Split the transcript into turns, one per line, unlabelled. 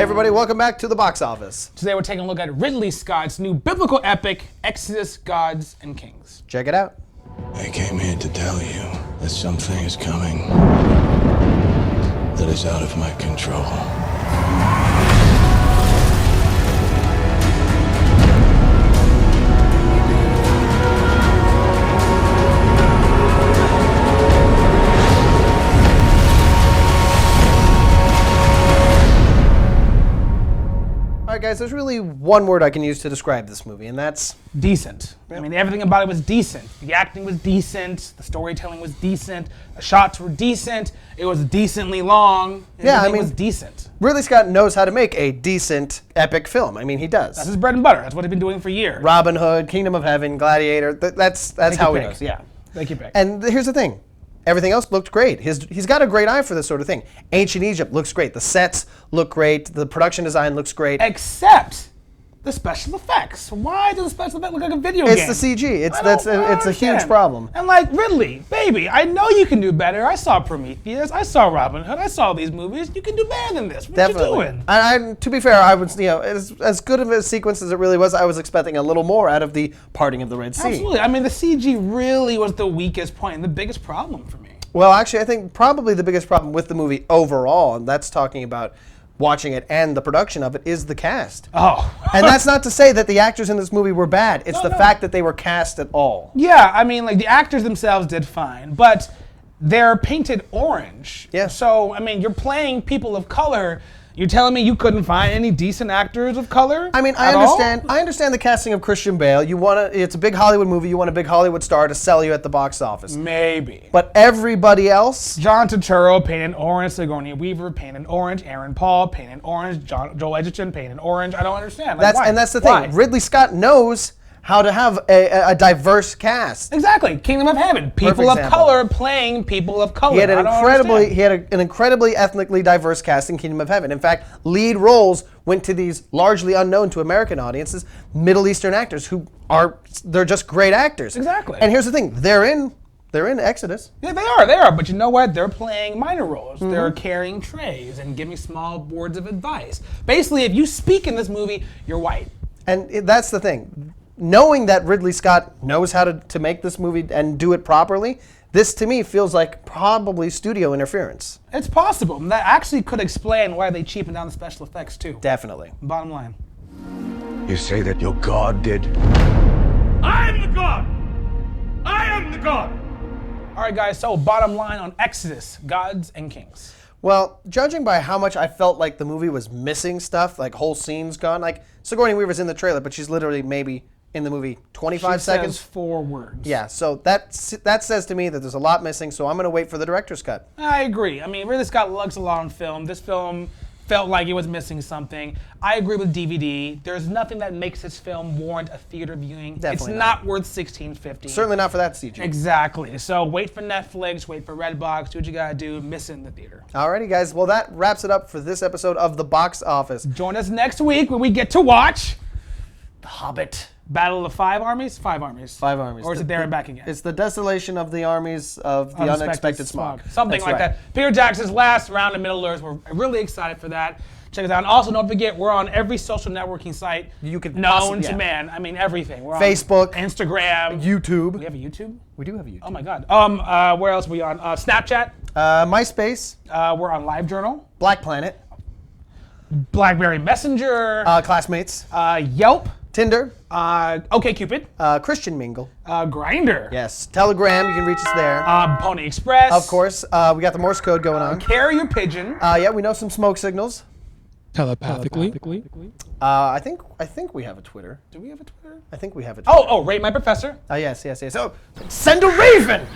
everybody, welcome back to the box office.
Today we're taking a look at Ridley Scott's new biblical epic, Exodus, Gods, and Kings.
Check it out.
I came here to tell you that something is coming that is out of my control.
All right, guys, there's really one word I can use to describe this movie, and that's...
Decent. I mean, everything about it was decent. The acting was decent. The storytelling was decent. The shots were decent. It was decently long. Everything was decent.
Ridley Scott knows how to make a decent, epic film. I mean, he does.
That's his bread and butter. That's what he's been doing for years.
Robin Hood, Kingdom of Heaven, Gladiator, that's how he does. Yeah.
Take your pick.
And here's the thing. Everything else looked great. He's got a great eye for this sort of thing. Ancient Egypt looks great. The sets look great. The production design looks great.
Except the special effects. Why does the special effect look like a video game?
It's the CG. It's a huge problem.
And like, Ridley, baby, I know you can do better. I saw Prometheus. I saw Robin Hood. I saw these movies. You can do better than this. What
Definitely.
you doing?
And to be fair, I was, as good of a sequence as it really was, I was expecting a little more out of the parting of the Red Sea.
Absolutely. I mean, the CG really was the weakest point and the biggest problem for me.
Well, actually, I think probably the biggest problem with the movie overall, and that's talking about watching it and the production of it, is the cast.
Oh.
And that's not to say that the actors in this movie were bad. It's the fact that they were cast at all.
Yeah, I mean, like, the actors themselves did fine, but they're painted orange.
Yeah.
So, I mean, you're playing people of color. You're telling me you couldn't find any decent actors of color?
I mean, I understand the casting of Christian Bale. It's a big Hollywood movie. You want a big Hollywood star to sell you at the box office.
Maybe.
But everybody else...
John Turturro painted orange. Sigourney Weaver painted orange. Aaron Paul painted orange. Joel Edgerton painted orange. I don't understand. Like, why?
And that's the thing.
Why?
Ridley Scott knows how to have a diverse cast.
Exactly. Kingdom of Heaven. People of color playing people of color.
He had an incredibly ethnically diverse cast in Kingdom of Heaven. In fact, lead roles went to these largely unknown to American audiences, Middle Eastern actors they're just great actors.
Exactly.
And here's the thing, they're in Exodus.
Yeah, they are. But you know what? They're playing minor roles. Mm-hmm. They're carrying trays and giving small words of advice. Basically, if you speak in this movie, you're white.
And that's the thing. Knowing that Ridley Scott knows how to make this movie and do it properly, this to me feels like probably studio interference.
It's possible. And that actually could explain why they cheapened down the special effects too.
Definitely.
Bottom line.
You say that your God did?
I am the God! I am the God!
All right, guys, so bottom line on Exodus, Gods and Kings.
Well, judging by how much I felt like the movie was missing stuff, like whole scenes gone, like Sigourney Weaver's in the trailer, but she's literally maybe in the movie 25 seconds.
She says 4 words.
Yeah, so that says to me that there's a lot missing, so I'm going to wait for the director's cut.
I agree. I mean, Ridley Scott lugs a lot on film. This film felt like it was missing something. I agree with DVD. There's nothing that makes this film warrant a theater viewing.
Definitely
it's not worth $16.50.
Certainly not for that CG.
Exactly. So wait for Netflix, wait for Redbox, do what you gotta do, miss it in the theater.
Alrighty, guys. Well, that wraps it up for this episode of The Box Office.
Join us next week when we get to watch The Hobbit. Battle of the Five Armies? 5 armies.
5 armies.
Or is it there and back again?
It's the desolation of the armies of the unexpected smog.
Something like that. Peter Jackson's last round of Middle-earth. We're really excited for that. Check us out. And also, don't forget, we're on every social networking site known to man. I mean, everything. We're on
Facebook,
Instagram,
YouTube.
We have a YouTube?
We do have a YouTube.
Oh my God. Where else are we on? Snapchat.
MySpace.
We're on LiveJournal.
Black Planet.
BlackBerry Messenger.
Classmates.
Yelp.
Tinder.
OkCupid.
Christian Mingle.
Grindr.
Yes. Telegram, you can reach us there.
Pony Express.
Of course. We got the Morse code going on.
Carrier Pigeon.
Yeah, we know some smoke signals.
Telepathically.
I think we have a Twitter.
Do we have a Twitter?
I think we have a Twitter.
Oh, Rate My Professor.
Yes. So, send a raven!